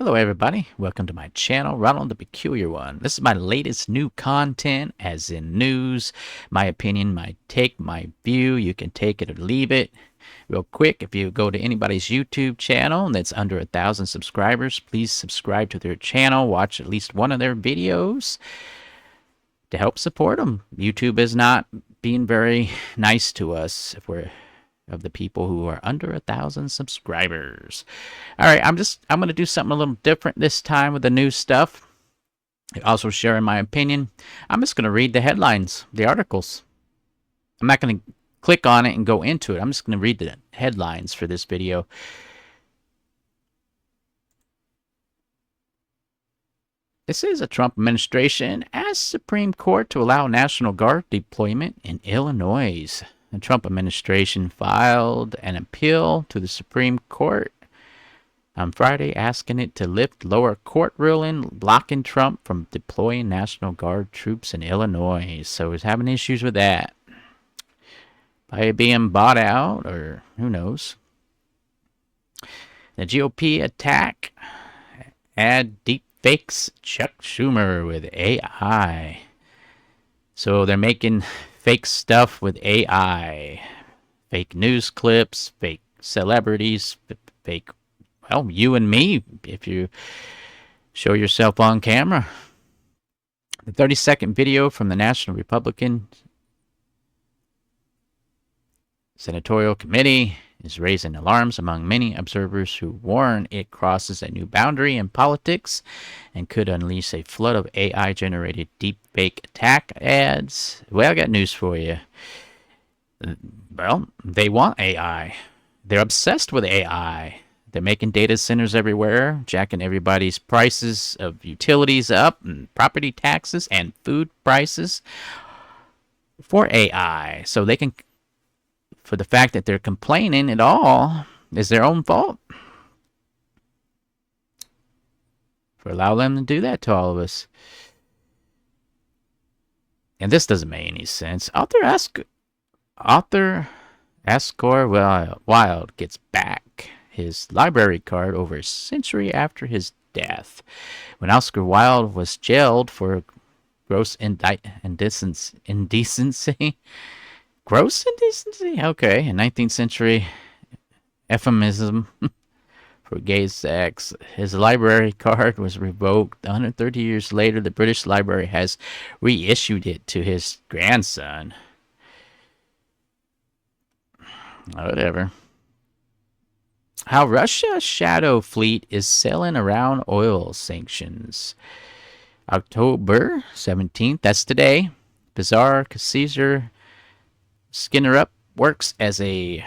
Hello everybody, welcome to my channel, Ronald the Peculiar One. This is my latest new content, as in news, my opinion, my take, my view. You can take it or leave it. Real quick, if you go to anybody's YouTube channel that's under 1,000 subscribers, please subscribe to their channel, watch at least one of their videos to help support them. YouTube is not being very nice to us if we're of the people who are under 1,000 subscribers. All right, I'm going to do something a little different this time with the new stuff. Also sharing my opinion. I'm just going to read the headlines, the articles. I'm not going to click on it and go into it. I'm just going to read the headlines for this video. This is a Trump administration asks Supreme Court to allow National Guard deployment in Illinois. The Trump administration filed an appeal to the Supreme Court on Friday, asking it to lift lower court ruling blocking Trump from deploying National Guard troops in Illinois. So he's having issues with that. By being bought out, or who knows. The GOP attack, add deep fakes Chuck Schumer with AI. So they're making fake stuff with AI, fake news clips, fake celebrities, fake, well, you and me, if you show yourself on camera. The 30-second video from the National Republican Senatorial Committee is raising alarms among many observers who warn it crosses a new boundary in politics and could unleash a flood of AI-generated deepfake attack ads. Well, I got news for you. Well, they want AI. They're obsessed with AI. They're making data centers everywhere, jacking everybody's prices of utilities up, and property taxes and food prices for AI. So they can, for the fact that they're complaining at all, is their own fault. For allowing them to do that to all of us. And this doesn't make any sense. Author Oscar Wilde gets back his library card over a century after his death. When Oscar Wilde was jailed for gross indecency. Gross indecency? Okay. In 19th century euphemism for gay sex, his library card was revoked. 130 years later, the British Library has reissued it to his grandson. Whatever. How Russia's shadow fleet is sailing around oil sanctions. October 17th, that's today. Bizarre Caesar Skinnerup works as a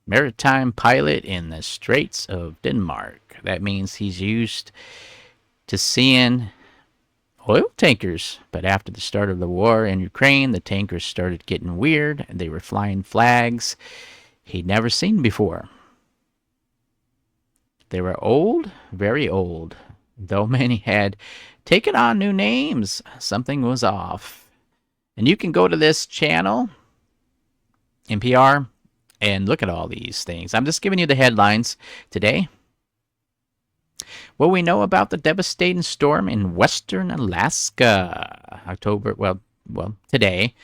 maritime pilot in the Straits of Denmark. That means he's used to seeing oil tankers. But after the start of the war in Ukraine, the tankers started getting weird. They were flying flags he'd never seen before. They were old, very old. Though many had taken on new names, something was off. And you can go to this channel, NPR, and look at all these things. I'm just giving you the headlines today. What we know about the devastating storm in western Alaska. Today.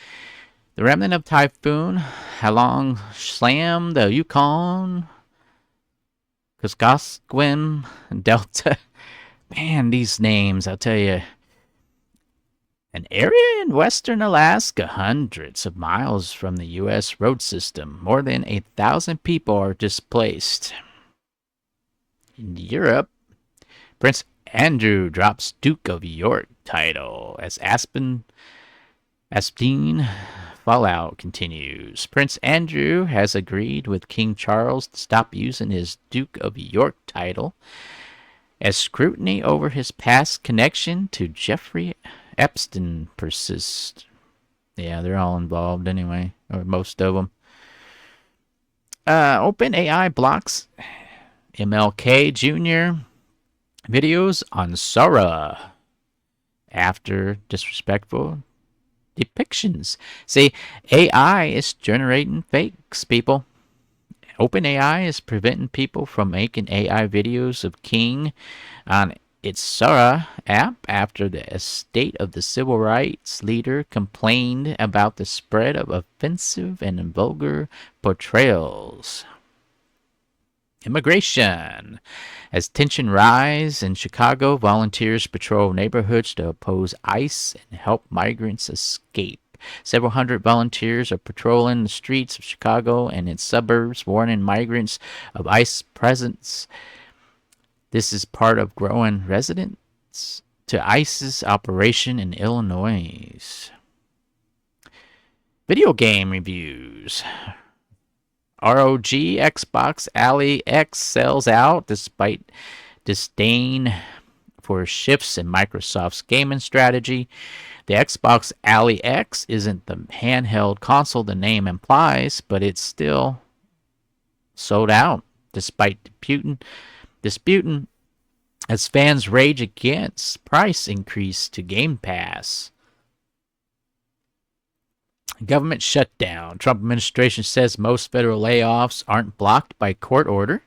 The remnant of Typhoon Halong slammed the Yukon, Kuskokwim Delta. Man, these names, I'll tell you. An area in western Alaska, hundreds of miles from the U.S. road system. More than 1,000 people are displaced. In Europe, Prince Andrew drops Duke of York title as Aspen fallout continues. Prince Andrew has agreed with King Charles to stop using his Duke of York title as scrutiny over his past connection to Jeffrey Epstein persists. Yeah, they're all involved anyway, or most of them. OpenAI blocks MLK Jr. videos on Sora after disrespectful depictions. See, AI is generating fakes, people. OpenAI is preventing people from making AI videos of King on its Sora app after the estate of the civil rights leader complained about the spread of offensive and vulgar portrayals. Immigration. As tension rise in Chicago, volunteers patrol neighborhoods to oppose ICE and help migrants escape. Several hundred volunteers are patrolling the streets of Chicago and its suburbs, warning migrants of ICE presence. This is part of growing resistance to ICE's operation in Illinois. Video game reviews. ROG Xbox Ally X sells out despite disdain for shifts in Microsoft's gaming strategy. The Xbox Ally X isn't the handheld console the name implies, but it's still sold out despite disputing as fans rage against price increase to Game Pass. Government shutdown. Trump administration says most federal layoffs aren't blocked by court order.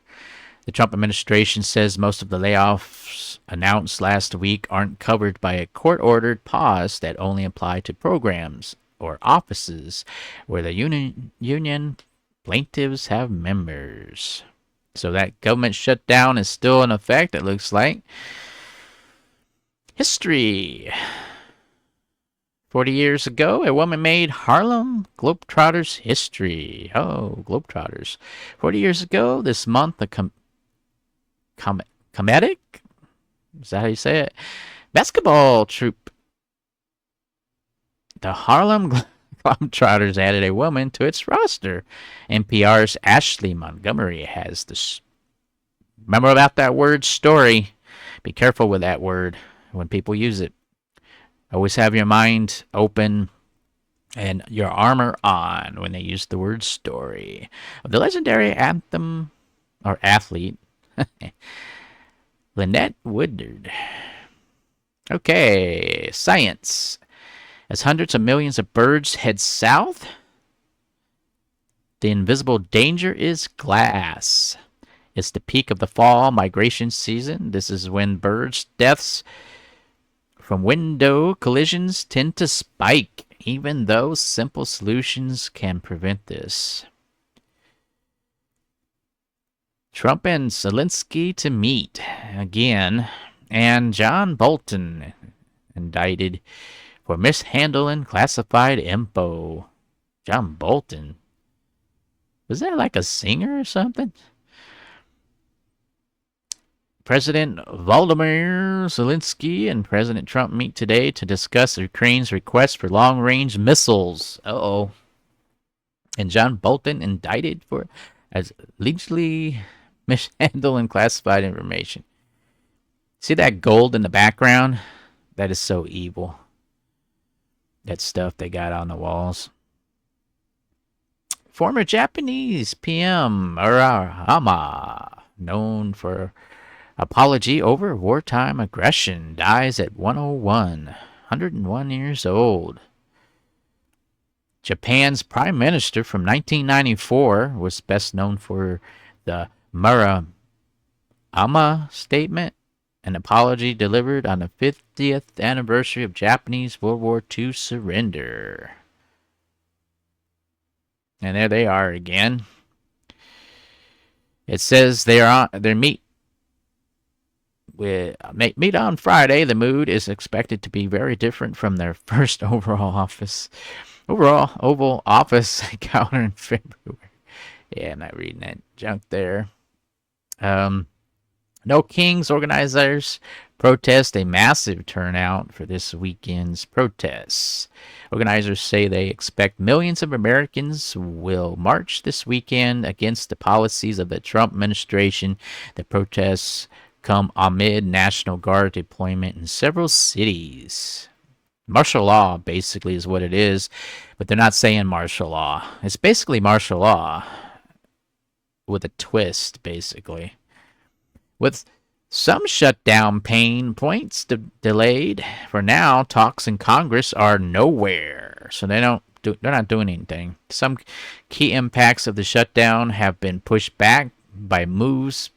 The Trump administration says most of the layoffs announced last week aren't covered by a court-ordered pause that only apply to programs or offices where the union plaintiffs have members. So that government shutdown is still in effect, it looks like. History. 40 years ago, a woman made Harlem Globetrotters history. Oh, Globetrotters. 40 years ago, this month, a comedic? Is that how you say it? Basketball troupe. The Harlem Globetrotters added a woman to its roster. NPR's Ashley Montgomery has this. Remember about that word story. Be careful with that word when people use it. Always have your mind open and your armor on when they use the word story. The legendary anthem or athlete, Lynette Woodard. Okay, science. As hundreds of millions of birds head south, the invisible danger is glass. It's the peak of the fall migration season. This is when birds' deaths from window collisions tend to spike, even though simple solutions can prevent this. Trump and Zelensky to meet again, and John Bolton indicted for mishandling classified info. John Bolton? Was that like a singer or something? President Volodymyr Zelensky and President Trump meet today to discuss Ukraine's request for long-range missiles. Uh-oh. And John Bolton indicted for allegedly mishandling classified information. See that gold in the background? That is so evil. That stuff they got on the walls. Former Japanese PM Murahama, known for apology over wartime aggression, dies at 101 years old. Japan's prime minister from 1994 was best known for the Murahama statement, an apology delivered on the 50th anniversary of Japanese World War II surrender. And there they are again. It says they meet on Friday. The mood is expected to be very different from their first Oval Office encounter in February. Yeah, I'm not reading that junk there. No Kings organizers protest a massive turnout for this weekend's protests. Organizers say they expect millions of Americans will march this weekend against the policies of the Trump administration. The protests come amid National Guard deployment in several cities. Martial law, basically, is what it is, but they're not saying martial law. It's basically martial law with a twist, basically. With some shutdown pain points delayed, for now, talks in Congress are nowhere. So they don't they're not doing anything. Some key impacts of the shutdown have been pushed back by moves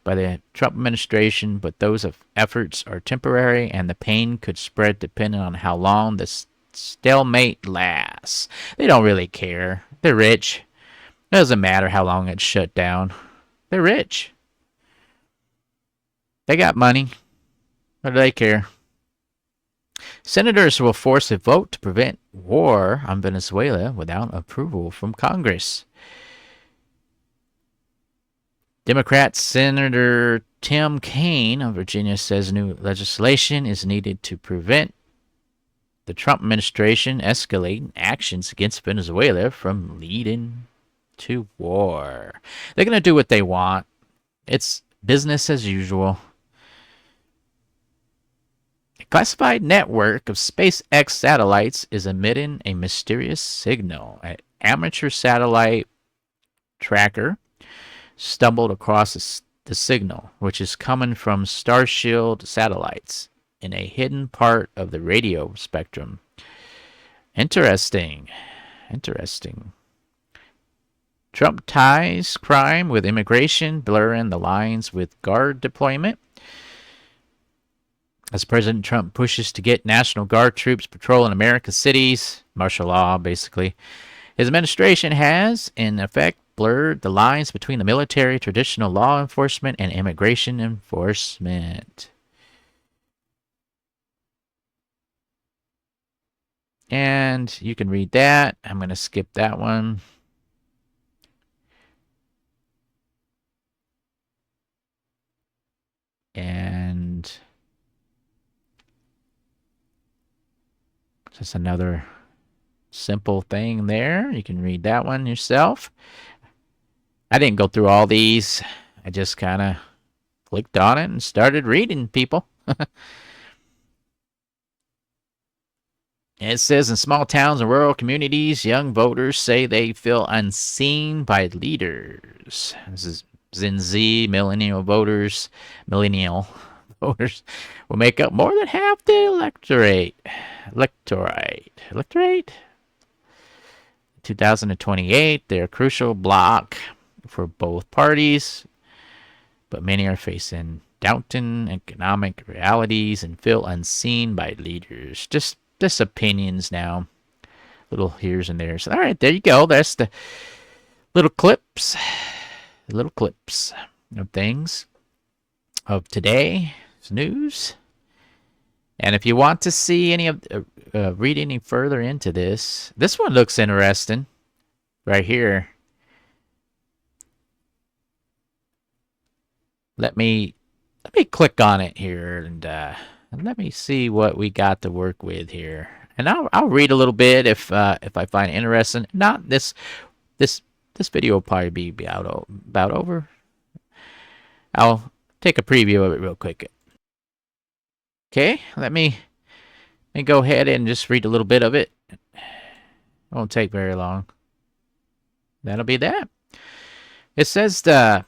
by the Trump administration, but those efforts are temporary, and the pain could spread depending on how long the stalemate lasts. They don't really care. They're rich. It doesn't matter how long it's shut down. They're rich. They got money. What do they care? Senators will force a vote to prevent war on Venezuela without approval from Congress. Democrat Senator Tim Kaine of Virginia says new legislation is needed to prevent the Trump administration escalating actions against Venezuela from leading to war. They're going to do what they want. It's business as usual. A classified network of SpaceX satellites is emitting a mysterious signal. An amateur satellite tracker stumbled across the signal, which is coming from Starshield satellites in a hidden part of the radio spectrum. Interesting. Trump ties crime with immigration, blurring the lines with Guard deployment. As President Trump pushes to get National Guard troops patrolling America's cities, martial law basically, his administration has, in effect, blurred the lines between the military, traditional law enforcement, and immigration enforcement. And you can read that. I'm going to skip that one. And just another simple thing there. You can read that one yourself. I didn't go through all these. I just kind of clicked on it and started reading, people. It says in small towns and rural communities, young voters say they feel unseen by leaders. This is Gen Z, millennial voters will make up more than half the electorate. 2028, they're a crucial block for both parties, but many are facing daunting economic realities and feel unseen by leaders. Just opinions now, little here's and there's. All right, there you go. That's the little clips of things of today's news. And if you want to see any of read any further into this one looks interesting right here. Let me click on it here and let me see what we got to work with here. And I'll read a little bit if I find it interesting. Not this video will probably be about over. I'll take a preview of it real quick. Okay, let me go ahead and just read a little bit of it. It won't take very long. That'll be that. It says the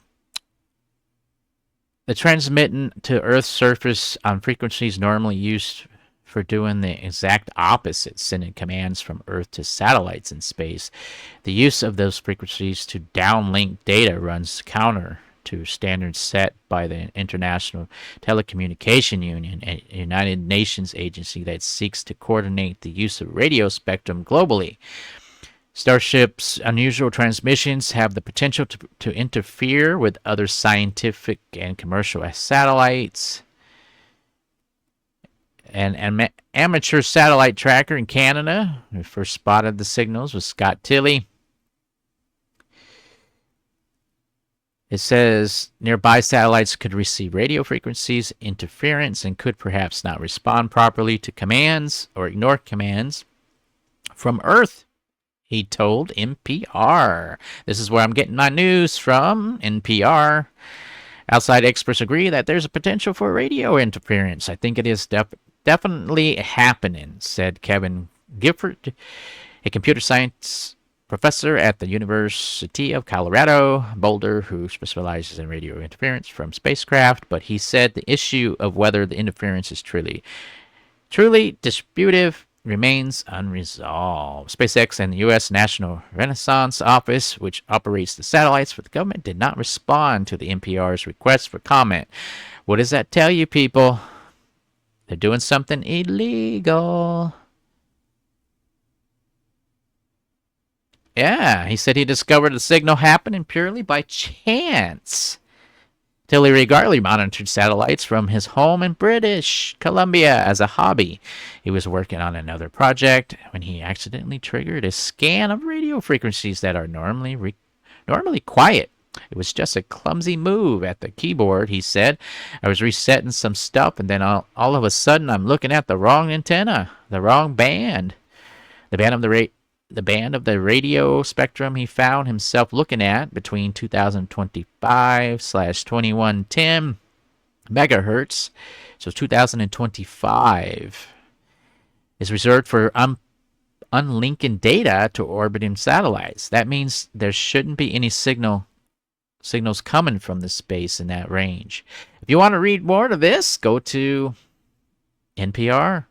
transmitting to Earth's surface on frequencies normally used for doing the exact opposite, sending commands from Earth to satellites in space. The use of those frequencies to downlink data runs counter to standards set by the International Telecommunication Union, a United Nations agency that seeks to coordinate the use of radio spectrum globally. Starship's unusual transmissions have the potential to interfere with other scientific and commercial satellites. An amateur satellite tracker in Canada, who first spotted the signals, was Scott Tilley. It says nearby satellites could receive radio frequencies interference and could perhaps not respond properly to commands or ignore commands from Earth, he told NPR. This is where I'm getting my news from, NPR. Outside experts agree that there's a potential for radio interference. I think it is definitely happening, said Kevin Gifford, a computer science professor at the University of Colorado Boulder, who specializes in radio interference from spacecraft. But he said the issue of whether the interference is truly disputive remains unresolved. SpaceX and the U.S. National Renaissance Office, which operates the satellites for the government, did not respond to the NPR's request for comment. What does that tell you, people? They're doing something illegal. Yeah, he said he discovered the signal happening purely by chance. Tilly Regarley monitored satellites from his home in British Columbia as a hobby. He was working on another project when he accidentally triggered a scan of radio frequencies that are normally quiet. It was just a clumsy move at the keyboard, he said. I was resetting some stuff, and then all of a sudden I'm looking at the wrong antenna, the wrong band. The band of the radio spectrum he found himself looking at between 2025/2110 megahertz, so 2025, is reserved for unlinking data to orbiting satellites. That means there shouldn't be any signals coming from the space in that range. If you want to read more of this, go to NPR.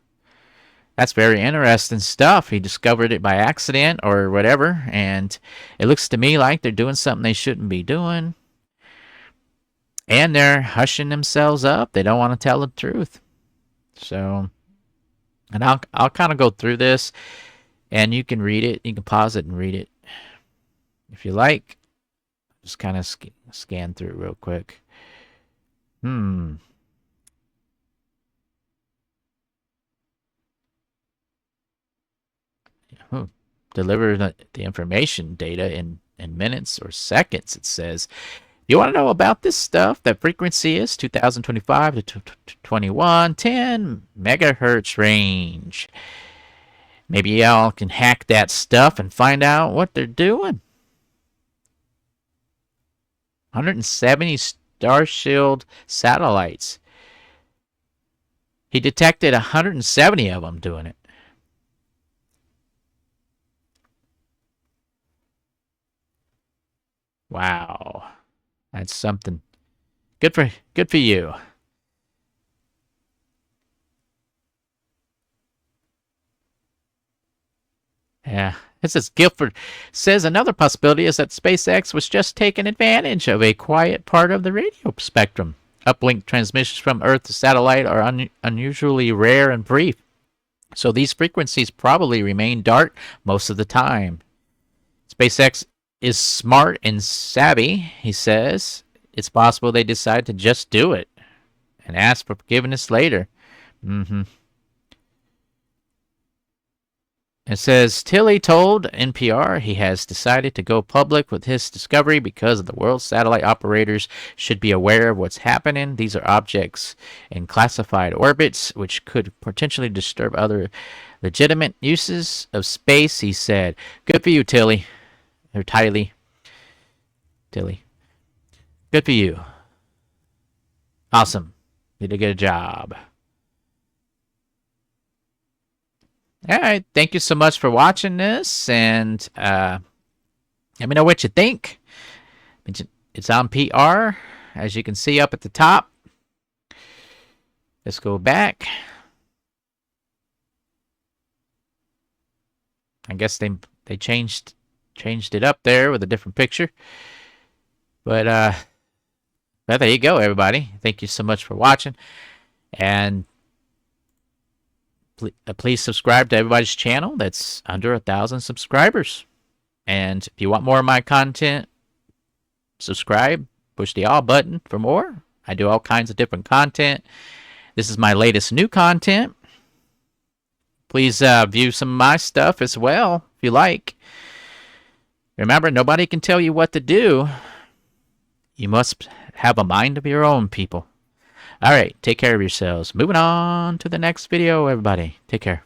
That's very interesting stuff. He discovered it by accident or whatever, and it looks to me like they're doing something they shouldn't be doing. And they're hushing themselves up. They don't want to tell the truth. So, and I'll kind of go through this, and you can read it. You can pause it and read it if you like. Just kind of scan through it real quick. Deliver the information data in minutes or seconds, it says. You want to know about this stuff? That frequency is 2025 to 2110 megahertz range. Maybe y'all can hack that stuff and find out what they're doing. 170 Starshield satellites. He detected 170 of them doing it. Wow. That's something. Good for you. Yeah. It says Guilford says another possibility is that SpaceX was just taking advantage of a quiet part of the radio spectrum. Uplink transmissions from Earth to satellite are unusually rare and brief, so these frequencies probably remain dark most of the time. SpaceX is smart and savvy, he says. It's possible they decide to just do it and ask for forgiveness later. It says Tilly told NPR he has decided to go public with his discovery because the world's satellite operators should be aware of what's happening. These are objects in classified orbits which could potentially disturb other legitimate uses of space, he said. Good for you, Tilly. Or Tilly. Good for you. Awesome. You did a good job. All right. Thank you so much for watching this. And let me know what you think. It's on PR, as you can see up at the top. Let's go back. I guess they changed it up there with a different picture. But there you go, everybody. Thank you so much for watching. And please subscribe to everybody's channel that's under 1,000 subscribers. And if you want more of my content, subscribe. Push the all button for more. I do all kinds of different content. This is my latest new content. Please view some of my stuff as well, if you like. Remember, nobody can tell you what to do. You must have a mind of your own, people. All right, take care of yourselves. Moving on to the next video, everybody. Take care.